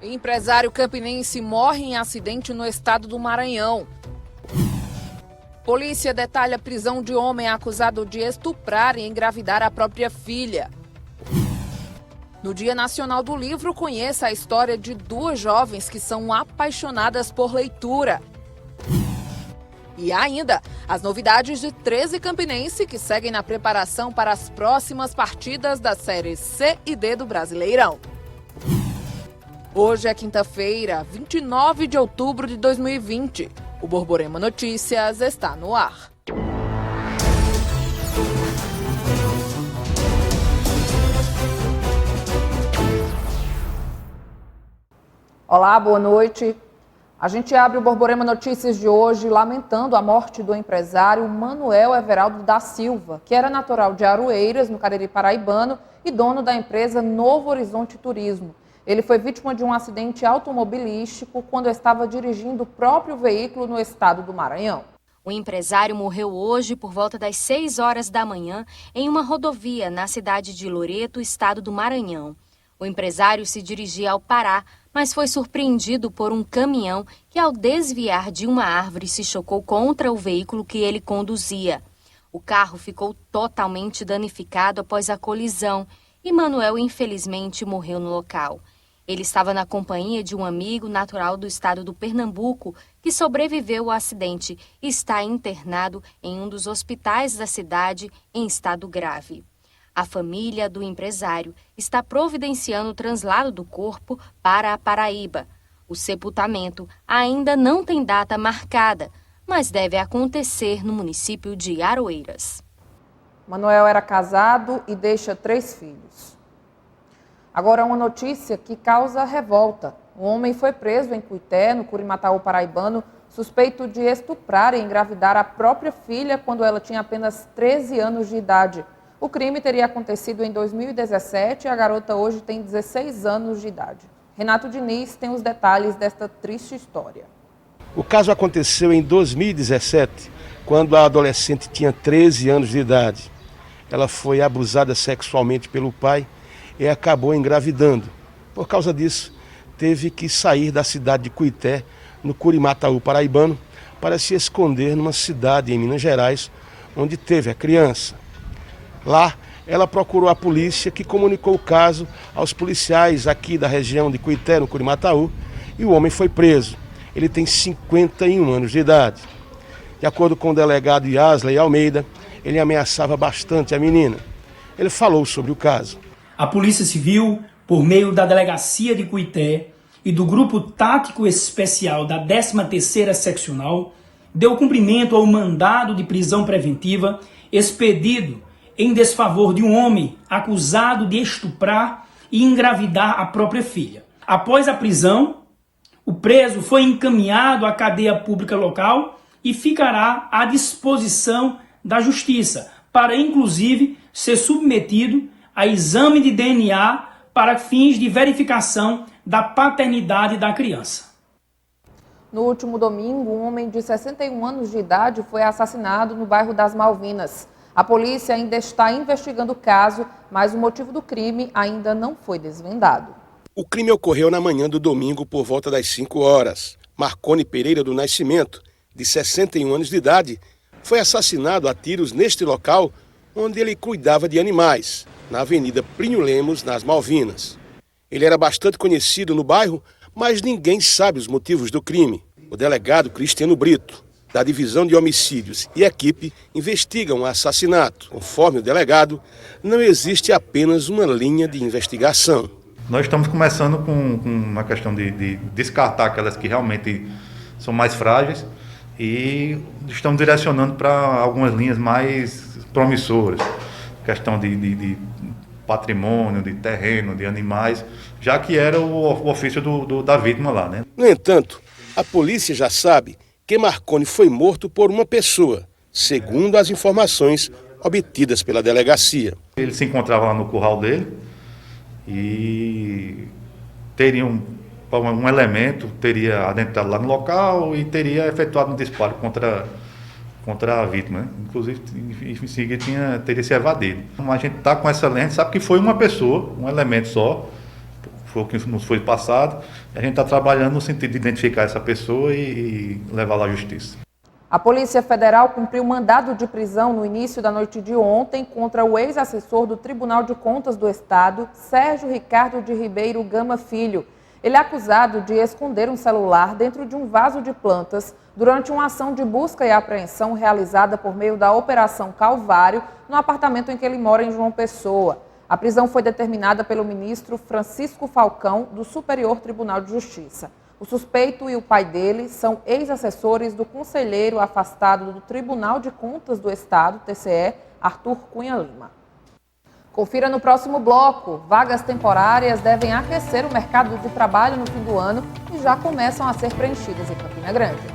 Empresário campinense morre em acidente no estado do Maranhão. Polícia detalha a prisão de homem acusado de estuprar e engravidar a própria filha. No Dia Nacional do Livro, conheça a história de duas jovens que são apaixonadas por leitura. E ainda, as novidades de 13 campinense que seguem na preparação para as próximas partidas das séries C e D do Brasileirão. Hoje é quinta-feira, 29 de outubro de 2020. O Borborema Notícias está no ar. Olá, boa noite. A gente abre o Borborema Notícias de hoje lamentando a morte do empresário Manuel Everaldo da Silva, que era natural de Aroeiras, no Cariri paraibano, e dono da empresa Novo Horizonte Turismo. Ele foi vítima de um acidente automobilístico quando estava dirigindo o próprio veículo no estado do Maranhão. O empresário morreu hoje por volta das 6 horas da manhã em uma rodovia na cidade de Loreto, estado do Maranhão. O empresário se dirigia ao Pará, mas foi surpreendido por um caminhão que, ao desviar de uma árvore, se chocou contra o veículo que ele conduzia. O carro ficou totalmente danificado após a colisão e Manuel, infelizmente, morreu no local. Ele estava na companhia de um amigo natural do estado do Pernambuco que sobreviveu ao acidente e está internado em um dos hospitais da cidade em estado grave. A família do empresário está providenciando o translado do corpo para a Paraíba. O sepultamento ainda não tem data marcada, mas deve acontecer no município de Aroeiras. Manuel era casado e deixa 3 filhos. Agora uma notícia que causa revolta. Um homem foi preso em Cuité, no Curimataú paraibano, suspeito de estuprar e engravidar a própria filha quando ela tinha apenas 13 anos de idade. O crime teria acontecido em 2017 e a garota hoje tem 16 anos de idade. Renato Diniz tem os detalhes desta triste história. O caso aconteceu em 2017, quando a adolescente tinha 13 anos de idade. Ela foi abusada sexualmente pelo pai e acabou engravidando. Por causa disso, teve que sair da cidade de Cuité, no Curimataú paraibano, para se esconder numa cidade em Minas Gerais, onde teve a criança. Lá, ela procurou a polícia, que comunicou o caso aos policiais aqui da região de Cuité, no Curimataú, e o homem foi preso. Ele tem 51 anos de idade. De acordo com o delegado Yasley Almeida, ele ameaçava bastante a menina. Ele falou sobre o caso. A Polícia Civil, por meio da Delegacia de Cuité e do Grupo Tático Especial da 13ª Seccional, deu cumprimento ao mandado de prisão preventiva expedido em desfavor de um homem acusado de estuprar e engravidar a própria filha. Após a prisão, o preso foi encaminhado à cadeia pública local e ficará à disposição da Justiça para, inclusive, ser submetido a exame de DNA para fins de verificação da paternidade da criança. No último domingo, um homem de 61 anos de idade foi assassinado no bairro das Malvinas. A polícia ainda está investigando o caso, mas o motivo do crime ainda não foi desvendado. O crime ocorreu na manhã do domingo por volta das 5 horas. Marcone Pereira do Nascimento, de 61 anos de idade, foi assassinado a tiros neste local onde ele cuidava de animais, na Avenida Plínio Lemos, nas Malvinas. Ele era bastante conhecido no bairro, mas ninguém sabe os motivos do crime. O delegado Cristiano Brito, da Divisão de Homicídios, e a equipe investigam o assassinato. Conforme o delegado, não existe apenas uma linha de investigação. Nós estamos começando com uma questão de descartar aquelas que realmente são mais frágeis e estamos direcionando para algumas linhas mais promissoras. Questão de patrimônio, de terreno, de animais, já que era o ofício da vítima lá, né? No entanto, a polícia já sabe que Marcone foi morto por uma pessoa, segundo as informações obtidas pela delegacia. Ele se encontrava lá no curral dele e teria um elemento, teria adentrado lá no local e teria efetuado um disparo contra a vítima, né? Inclusive, em seguida teria se evadido. A gente está com essa lente, sabe que foi uma pessoa, um elemento só, foi o que nos foi passado. A gente está trabalhando no sentido de identificar essa pessoa e levá-la à justiça. A Polícia Federal cumpriu mandado de prisão no início da noite de ontem contra o ex-assessor do Tribunal de Contas do Estado, Sérgio Ricardo de Ribeiro Gama Filho. Ele é acusado de esconder um celular dentro de um vaso de plantas durante uma ação de busca e apreensão realizada por meio da Operação Calvário no apartamento em que ele mora em João Pessoa. A prisão foi determinada pelo ministro Francisco Falcão, do Superior Tribunal de Justiça. O suspeito e o pai dele são ex-assessores do conselheiro afastado do Tribunal de Contas do Estado, TCE, Arthur Cunha Lima. Confira no próximo bloco. Vagas temporárias devem aquecer o mercado de trabalho no fim do ano e já começam a ser preenchidas em Campina Grande.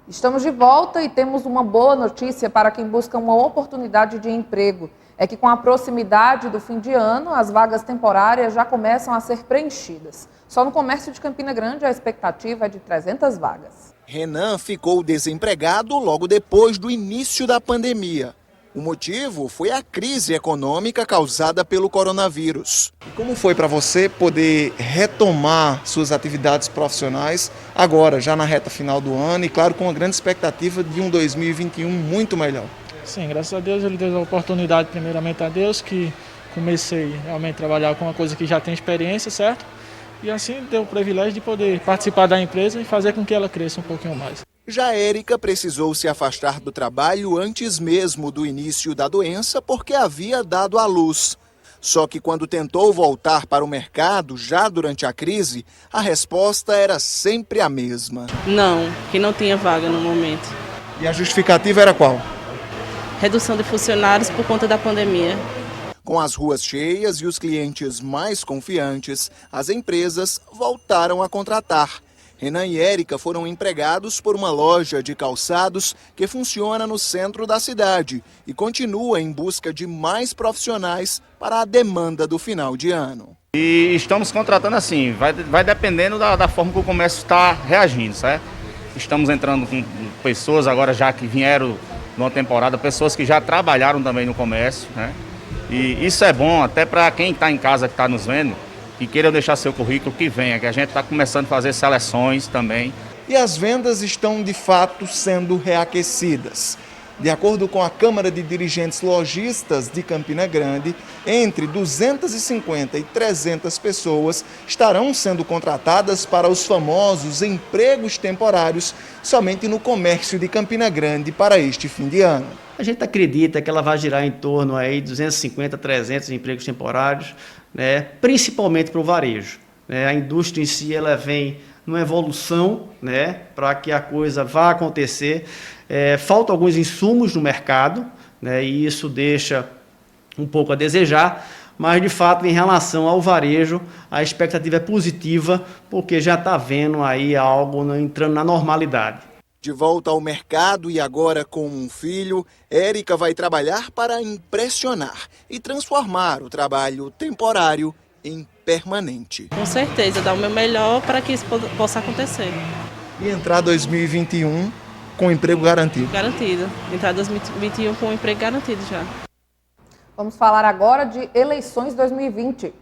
Estamos de volta e temos uma boa notícia para quem busca uma oportunidade de emprego. É que com a proximidade do fim de ano, as vagas temporárias já começam a ser preenchidas. Só no comércio de Campina Grande a expectativa é de 300 vagas. Renan ficou desempregado logo depois do início da pandemia. O motivo foi a crise econômica causada pelo coronavírus. Como foi para você poder retomar suas atividades profissionais agora, já na reta final do ano e, claro, com uma grande expectativa de um 2021 muito melhor? Sim, graças a Deus ele deu a oportunidade, primeiramente a Deus, que comecei realmente a trabalhar com uma coisa que já tem experiência, certo? E assim deu o privilégio de poder participar da empresa e fazer com que ela cresça um pouquinho mais. Já Érica precisou se afastar do trabalho antes mesmo do início da doença porque havia dado à luz. Só que quando tentou voltar para o mercado, já durante a crise, a resposta era sempre a mesma. Não, que não tinha vaga no momento. E a justificativa era qual? Redução de funcionários por conta da pandemia. Com as ruas cheias e os clientes mais confiantes, as empresas voltaram a contratar. Renan e Érica foram empregados por uma loja de calçados que funciona no centro da cidade e continua em busca de mais profissionais para a demanda do final de ano. E estamos contratando assim, vai dependendo da forma que o comércio está reagindo, certo? Estamos entrando com pessoas agora já que vieram numa temporada, pessoas que já trabalharam também no comércio, né? E isso é bom até para quem está em casa que está nos vendo, que queiram deixar seu currículo, que venha, que a gente está começando a fazer seleções também. E as vendas estão de fato sendo reaquecidas. De acordo com a Câmara de Dirigentes Lojistas de Campina Grande, entre 250 e 300 pessoas estarão sendo contratadas para os famosos empregos temporários somente no comércio de Campina Grande para este fim de ano. A gente acredita que ela vai girar em torno aí de 250 a 300 empregos temporários, né, principalmente para o varejo. A indústria em si ela vem numa evolução, né, para que a coisa vá acontecer. Faltam alguns insumos no mercado, né, e isso deixa um pouco a desejar, mas de fato em relação ao varejo a expectativa é positiva porque já está vendo aí algo entrando na normalidade. De volta ao mercado e agora com um filho, Érica vai trabalhar para impressionar e transformar o trabalho temporário em permanente. Com certeza, dar o meu melhor para que isso possa acontecer. E entrar 2021 com emprego garantido. Garantido. Entrar 2021 com emprego garantido já. Vamos falar agora de eleições 2020.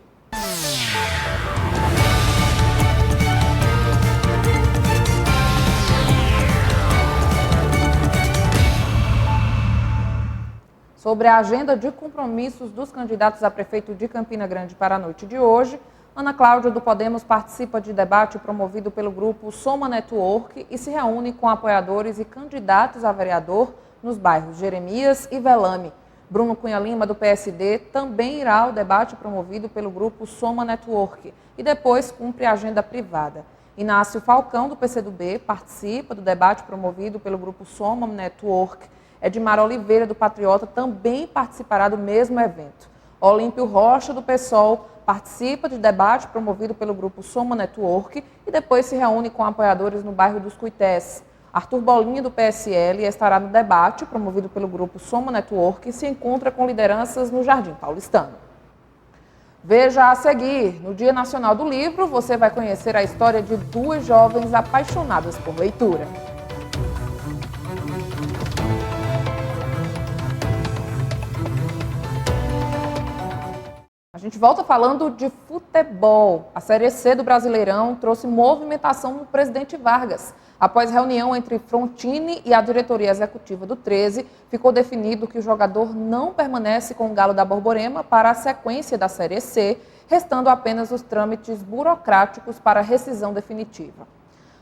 Sobre a agenda de compromissos dos candidatos a prefeito de Campina Grande para a noite de hoje, Ana Cláudia do Podemos participa de debate promovido pelo grupo Soma Network e se reúne com apoiadores e candidatos a vereador nos bairros Jeremias e Velame. Bruno Cunha Lima, do PSD, também irá ao debate promovido pelo grupo Soma Network e depois cumpre a agenda privada. Inácio Falcão, do PCdoB, participa do debate promovido pelo grupo Soma Network. Edmar Oliveira, do Patriota, também participará do mesmo evento. Olímpio Rocha, do PSOL, participa de debate promovido pelo grupo Soma Network e depois se reúne com apoiadores no bairro dos Cuités. Arthur Bolinha, do PSL, estará no debate promovido pelo grupo Soma Network e se encontra com lideranças no Jardim Paulistano. Veja a seguir, no Dia Nacional do Livro, você vai conhecer a história de duas jovens apaixonadas por leitura. gente volta falando de futebol. A Série C do Brasileirão trouxe movimentação no presidente Vargas. Após reunião entre Frontini e a diretoria executiva do 13, ficou definido que o jogador não permanece com o Galo da Borborema para a sequência da Série C, restando apenas os trâmites burocráticos para a rescisão definitiva.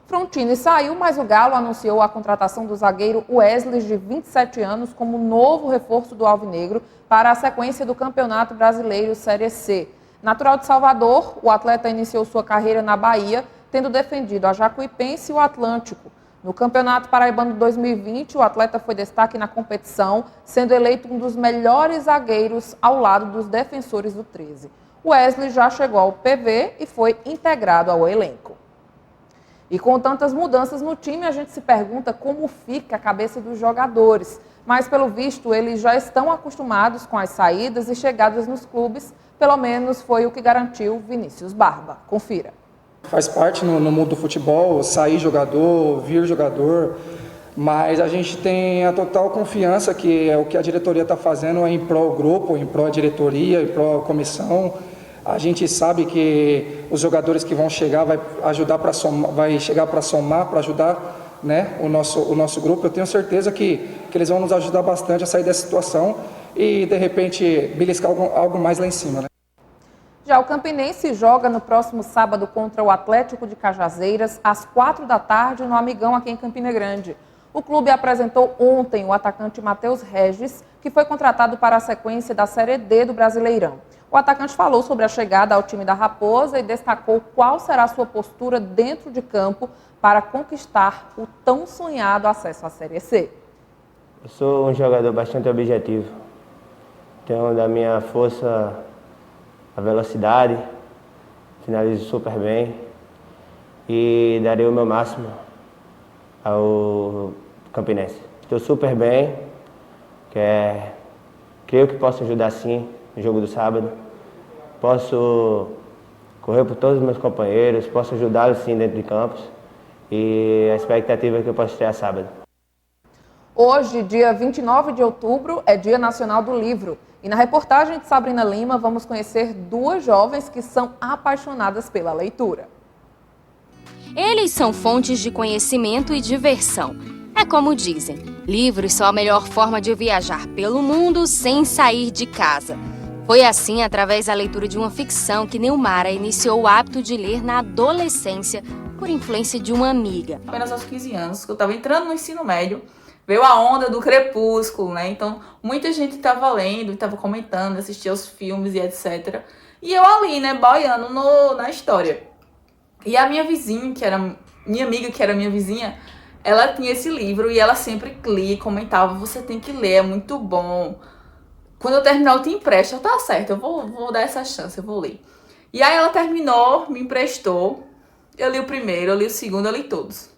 Frontini saiu, mas o Galo anunciou a contratação do zagueiro Wesley, de 27 anos, como novo reforço do Alvinegro para a sequência do Campeonato Brasileiro Série C. Natural de Salvador, o atleta iniciou sua carreira na Bahia, tendo defendido a Jacuipense e o Atlântico. No Campeonato Paraibano 2020, o atleta foi destaque na competição, sendo eleito um dos melhores zagueiros ao lado dos defensores do 13. Wesley já chegou ao PV e foi integrado ao elenco. E com tantas mudanças no time, a gente se pergunta como fica a cabeça dos jogadores. Mas, pelo visto, eles já estão acostumados com as saídas e chegadas nos clubes. Pelo menos foi o que garantiu Vinícius Barba. Confira. Faz parte no mundo do futebol, sair jogador, vir jogador, mas a gente tem a total confiança que é o que a diretoria está fazendo é em pró grupo, em pró diretoria, em pró comissão. A gente sabe que os jogadores que vão chegar vai ajudar para somar, vai chegar para somar, para ajudar, né, o nosso grupo. Eu tenho certeza que eles vão nos ajudar bastante a sair dessa situação e de repente beliscar algo mais lá em cima, né? Já o Campinense joga no próximo sábado contra o Atlético de Cajazeiras, às 4 da tarde, no Amigão, aqui em Campina Grande. O clube apresentou ontem o atacante Matheus Regis, que foi contratado para a sequência da Série D do Brasileirão. O atacante falou sobre a chegada ao time da Raposa e destacou qual será a sua postura dentro de campo para conquistar o tão sonhado acesso à Série C. Eu sou um jogador bastante objetivo. Tenho da minha força a velocidade, finalizo super bem e darei o meu máximo ao Campinense. Estou super bem, creio que posso ajudar sim no jogo do sábado. Posso correr por todos os meus companheiros, posso ajudá-los sim dentro de campos e a expectativa é que eu possa estrear sábado. Hoje, dia 29 de outubro, é Dia Nacional do Livro. E na reportagem de Sabrina Lima, vamos conhecer duas jovens que são apaixonadas pela leitura. Eles são fontes de conhecimento e diversão. É como dizem, livros são a melhor forma de viajar pelo mundo sem sair de casa. Foi assim, através da leitura de uma ficção, que Nilmara iniciou o hábito de ler na adolescência, por influência de uma amiga. Apenas aos 15 anos, que eu estava entrando no ensino médio, veio a onda do Crepúsculo, né? Então, muita gente estava lendo, estava comentando, assistia aos filmes e etc. E eu ali, né, boiando na história. E a minha vizinha, que era minha amiga, que era minha vizinha, ela tinha esse livro e ela sempre lia e comentava, você tem que ler, é muito bom. Quando eu terminar, eu te empresto. Tá certo, eu vou dar essa chance, eu vou ler. E aí ela terminou, me emprestou. Eu li o primeiro, eu li o segundo, eu li todos.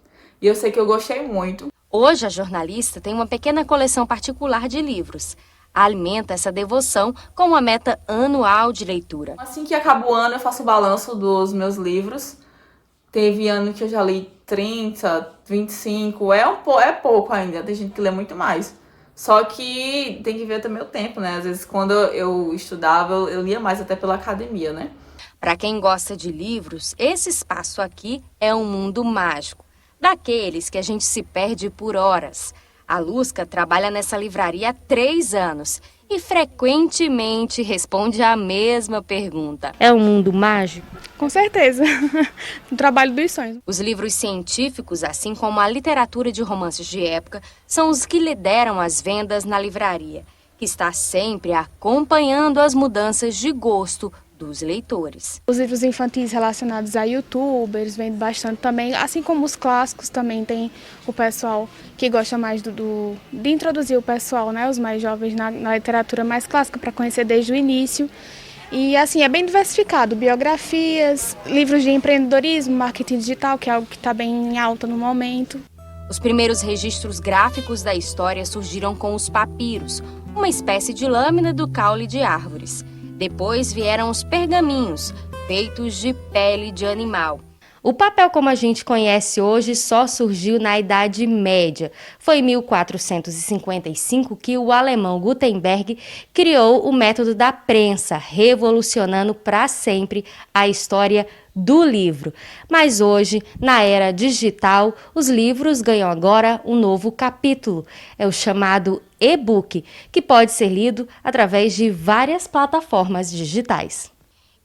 E eu sei que eu gostei muito. Hoje, a jornalista tem uma pequena coleção particular de livros. Alimenta essa devoção com uma meta anual de leitura. Assim que acaba o ano, eu faço o balanço dos meus livros. Teve ano que eu já li 30, 25, é pouco ainda, tem gente que lê muito mais. Só que tem que ver também o tempo, né? Às vezes, quando eu estudava, eu lia mais até pela academia, né? Para quem gosta de livros, esse espaço aqui é um mundo mágico. Daqueles que a gente se perde por horas. A Lusca trabalha nessa livraria há 3 anos e frequentemente responde a mesma pergunta. É um mundo mágico? Com certeza. Um trabalho dos sonhos. Os livros científicos, assim como a literatura de romances de época, são os que lideram as vendas na livraria, que está sempre acompanhando as mudanças de gosto dos leitores. Os livros infantis relacionados a youtubers vendem bastante também, assim como os clássicos também tem o pessoal que gosta mais de introduzir o pessoal, né, os mais jovens na literatura mais clássica para conhecer desde o início. E assim, é bem diversificado, biografias, livros de empreendedorismo, marketing digital, que é algo que está bem em alta no momento. Os primeiros registros gráficos da história surgiram com os papiros, uma espécie de lâmina do caule de árvores. Depois vieram os pergaminhos, feitos de pele de animal. O papel como a gente conhece hoje só surgiu na Idade Média. Foi em 1455 que o alemão Gutenberg criou o método da prensa, revolucionando para sempre a história do livro. Mas hoje, na era digital, os livros ganham agora um novo capítulo. É o chamado e-book, que pode ser lido através de várias plataformas digitais.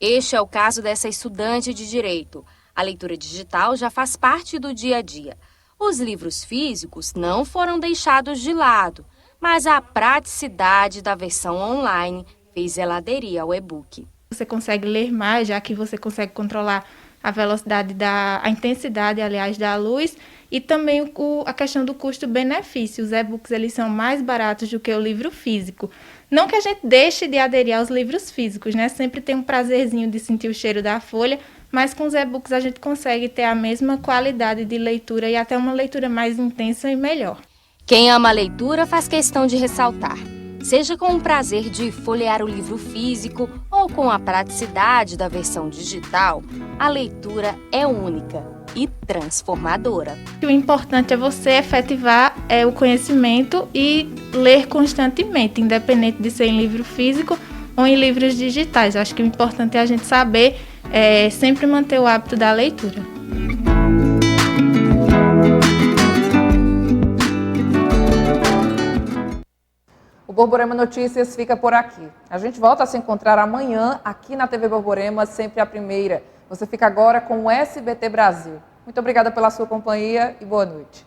Este é o caso dessa estudante de Direito. A leitura digital já faz parte do dia a dia. Os livros físicos não foram deixados de lado, mas a praticidade da versão online fez ela aderir ao e-book. Você consegue ler mais, já que você consegue controlar a velocidade, a intensidade, aliás, da luz, e também a questão do custo-benefício. Os e-books eles são mais baratos do que o livro físico. Não que a gente deixe de aderir aos livros físicos, né? Sempre tem um prazerzinho de sentir o cheiro da folha, mas com os e-books a gente consegue ter a mesma qualidade de leitura e até uma leitura mais intensa e melhor. Quem ama a leitura faz questão de ressaltar. Seja com o prazer de folhear o livro físico ou com a praticidade da versão digital, a leitura é única e transformadora. O importante é você efetivar o conhecimento e ler constantemente, independente de ser em livro físico ou em livros digitais. Acho que o importante é a gente saber sempre manter o hábito da leitura. O Borborema Notícias fica por aqui. A gente volta a se encontrar amanhã aqui na TV Borborema, sempre a primeira. Você fica agora com o SBT Brasil. Muito obrigada pela sua companhia e boa noite.